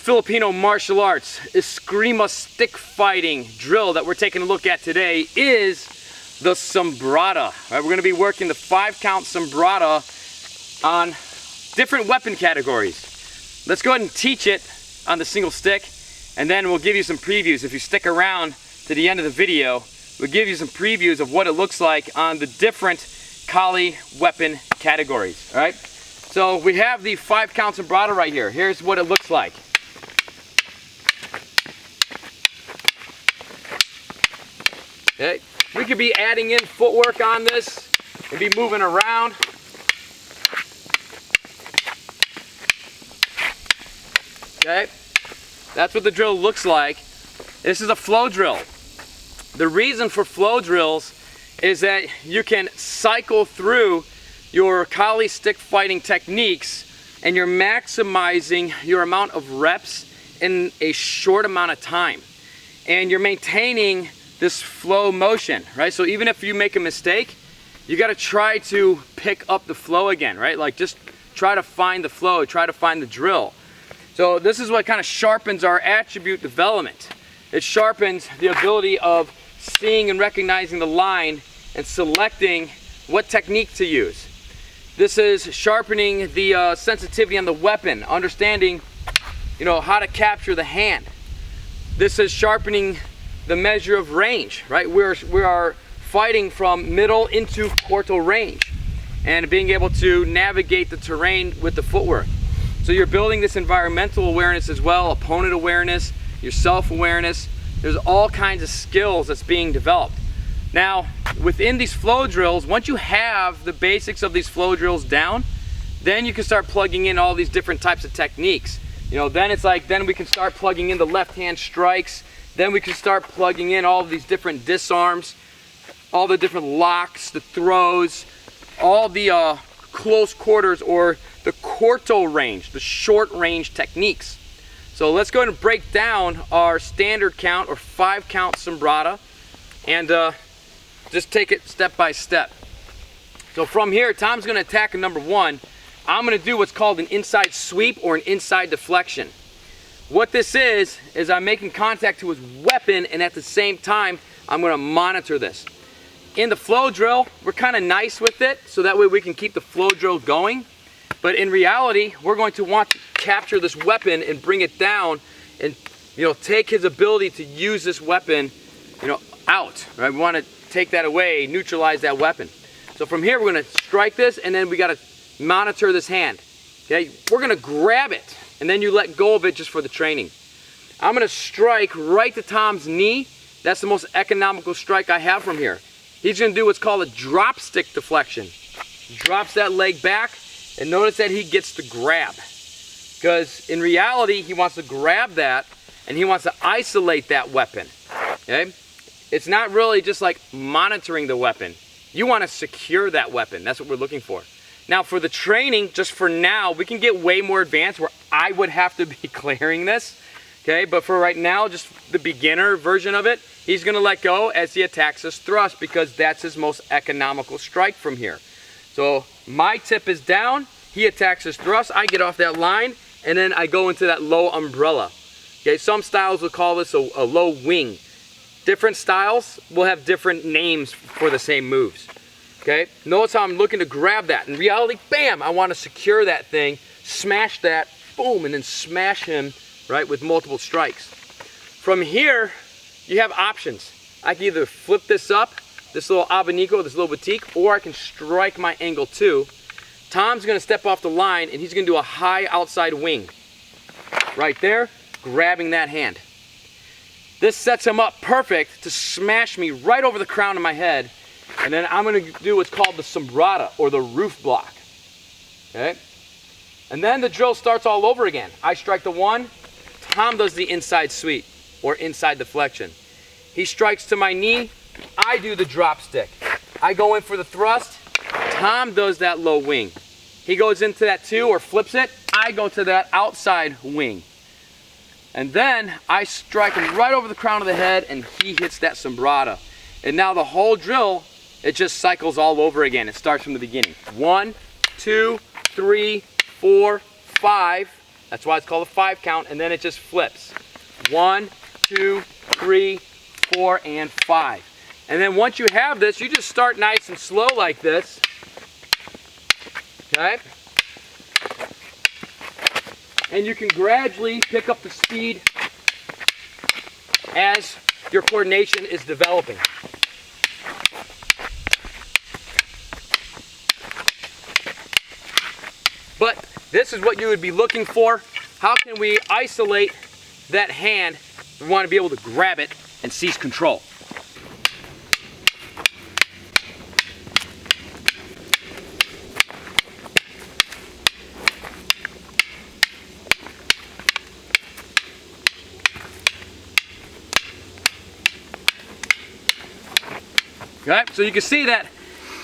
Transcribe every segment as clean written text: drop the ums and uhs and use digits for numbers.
Filipino martial arts escrima stick fighting drill that we're taking a look at today is the sombrata. Right, we're going to be working the 5-count sombrata on different weapon categories. Let's go ahead and teach it on the single stick, and then we'll give you some previews. If you stick around to the end of the video, we'll give you some previews of what it looks like on the different Kali weapon categories. All right, so we have the 5-count sombrata right here. Here's what it looks like. Okay, we could be adding in footwork on this and be moving around. Okay, that's what the drill looks like. This is a flow drill. The reason for flow drills is that you can cycle through your Kali stick fighting techniques and you're maximizing your amount of reps in a short amount of time. And you're maintaining this flow motion, right? So even if you make a mistake, you got to try to pick up the flow again, right? Like just try to find the flow, try to find the drill. So this is what kind of sharpens our attribute development. It sharpens the ability of seeing and recognizing the line and selecting what technique to use. This is sharpening the sensitivity on the weapon, understanding, how to capture the hand. This is sharpening the measure of range, right? We are fighting from middle into quartal range and being able to navigate the terrain with the footwork. So you're building this environmental awareness as well, opponent awareness, your self-awareness. There's all kinds of skills that's being developed. Now, within these flow drills, once you have the basics of these flow drills down, then you can start plugging in all these different types of techniques. Then it's like, then we can start plugging in the left-hand strikes. Then we can start plugging in all of these different disarms, all the different locks, the throws, all the close quarters or the quartal range, the short range techniques. So let's go ahead and break down our standard count or 5-count sombrata and just take it step by step. So from here, Tom's going to attack in number 1. I'm going to do what's called an inside sweep or an inside deflection. What this is I'm making contact to his weapon, and at the same time, I'm going to monitor this. In the flow drill, we're kind of nice with it, so that way we can keep the flow drill going. But in reality, we're going to want to capture this weapon and bring it down and, take his ability to use this weapon, out. Right? We want to take that away, neutralize that weapon. So from here, we're going to strike this, and then we got to monitor this hand. Okay, we're going to grab it, and then you let go of it just for the training. I'm going to strike right to Tom's knee. That's the most economical strike I have from here. He's going to do what's called a drop stick deflection. Drops that leg back, and notice that he gets the grab. Because in reality, he wants to grab that, and he wants to isolate that weapon. Okay? It's not really just like monitoring the weapon. You want to secure that weapon. That's what we're looking for. Now for the training, just for now, we can get way more advanced where I would have to be clearing this. Okay, but for right now, just the beginner version of it, he's going to let go as he attacks his thrust because that's his most economical strike from here. So my tip is down, he attacks his thrust, I get off that line, and then I go into that low umbrella. Okay, some styles will call this a low wing. Different styles will have different names for the same moves. Okay, notice how I'm looking to grab that. In reality, bam, I want to secure that thing, smash that, boom, and then smash him, right, with multiple strikes. From here, you have options. I can either flip this up, this little abanico, this little boutique, or I can strike my angle 2. Tom's going to step off the line, and he's going to do a high outside wing. Right there, grabbing that hand. This sets him up perfect to smash me right over the crown of my head. And then I'm going to do what's called the sombrata, or the roof block. Okay? And then the drill starts all over again. I strike the 1, Tom does the inside sweep, or inside deflection. He strikes to my knee, I do the drop stick. I go in for the thrust, Tom does that low wing. He goes into that 2 or flips it, I go to that outside wing. And then I strike him right over the crown of the head, and he hits that sombrata. And now the whole drill, it just cycles all over again. It starts from the beginning. 1, 2, 3, 4, 5, That's why it's called a 5 count, and then it just flips. 1, 2, 3, 4, and 5. And then once you have this, you just start nice and slow like this. Okay? And you can gradually pick up the speed as your coordination is developing. But this is what you would be looking for. How can we isolate that hand? We want to be able to grab it and seize control. Okay, so you can see that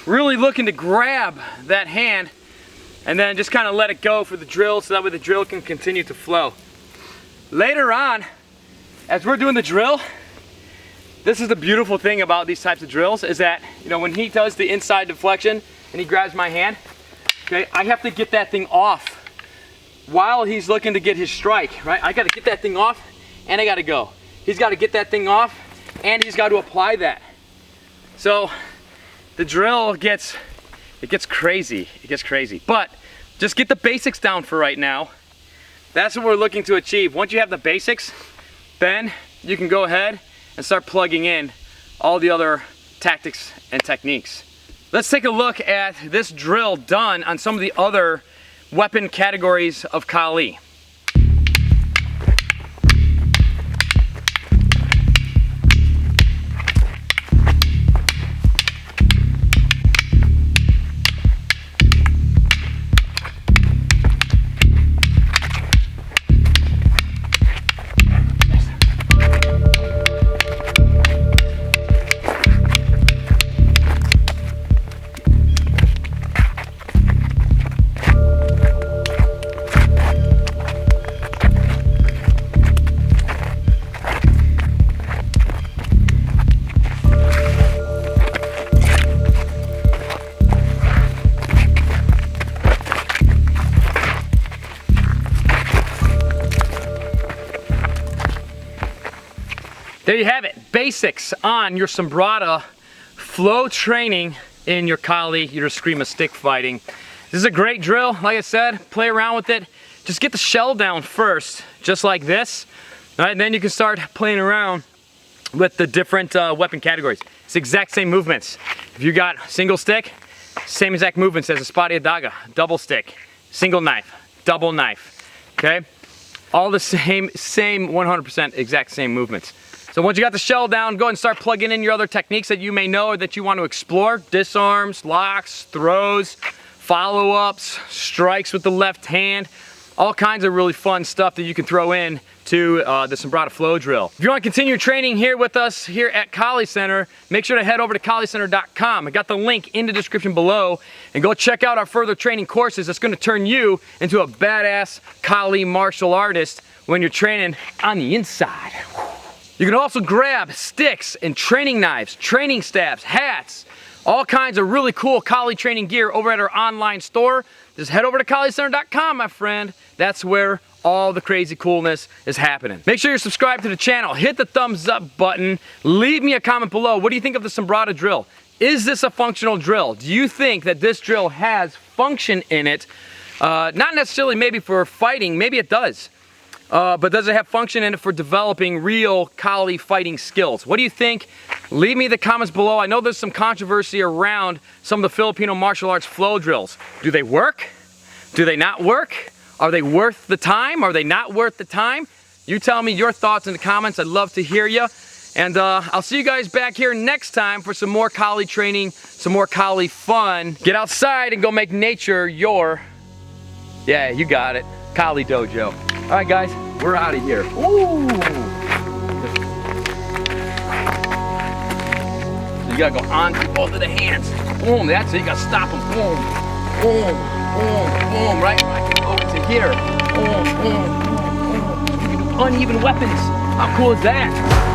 really looking to grab that hand and then just kind of let it go for the drill so that way the drill can continue to flow. Later on, as we're doing the drill, this is the beautiful thing about these types of drills is that, you know, when he does the inside deflection and he grabs my hand, okay, I have to get that thing off while he's looking to get his strike, right? I got to get that thing off and I got to go. He's got to get that thing off and he's got to apply that. So the drill gets crazy. It gets crazy. But just get the basics down for right now. That's what we're looking to achieve. Once you have the basics, then you can go ahead and start plugging in all the other tactics and techniques. Let's take a look at this drill done on some of the other weapon categories of Kali. There you have it, basics on your sombrata flow training in your Kali, your escrima stick fighting. This is a great drill, like I said, play around with it. Just get the shell down first, just like this. All right, and then you can start playing around with the different weapon categories. It's the exact same movements. If you got single stick, same exact movements as a Spadia Daga, double stick, single knife, double knife, okay? All the same 100% exact same movements. So once you got the shell down, go ahead and start plugging in your other techniques that you may know or that you want to explore. Disarms, locks, throws, follow-ups, strikes with the left hand. All kinds of really fun stuff that you can throw in to the sombrata flow drill. If you want to continue training here with us here at Kali Center, make sure to head over to KaliCenter.com. I got the link in the description below and go check out our further training courses that's going to turn you into a badass Kali martial artist when you're training on the inside. You can also grab sticks and training knives, training staffs, hats, all kinds of really cool Kali training gear over at our online store. Just head over to KaliCenter.com, my friend. That's where all the crazy coolness is happening. Make sure you're subscribed to the channel. Hit the thumbs up button. Leave me a comment below. What do you think of the sombrata drill? Is this a functional drill? Do you think that this drill has function in it? Not necessarily maybe for fighting. Maybe it does. But does it have function in it for developing real Kali fighting skills? What do you think? Leave me the comments below. I know there's some controversy around some of the Filipino martial arts flow drills. Do they work? Do they not work? Are they worth the time? Are they not worth the time? You tell me your thoughts in the comments. I'd love to hear you. And I'll see you guys back here next time for some more Kali training, some more Kali fun. Get outside and go make nature your, yeah, you got it, Kali dojo. All right, guys, we're out of here. Ooh. You gotta go on through both of the hands. Boom, that's it, you gotta stop them. Boom, boom, boom, boom, right over to here. Boom, boom, boom, boom. You can do uneven weapons. How cool is that?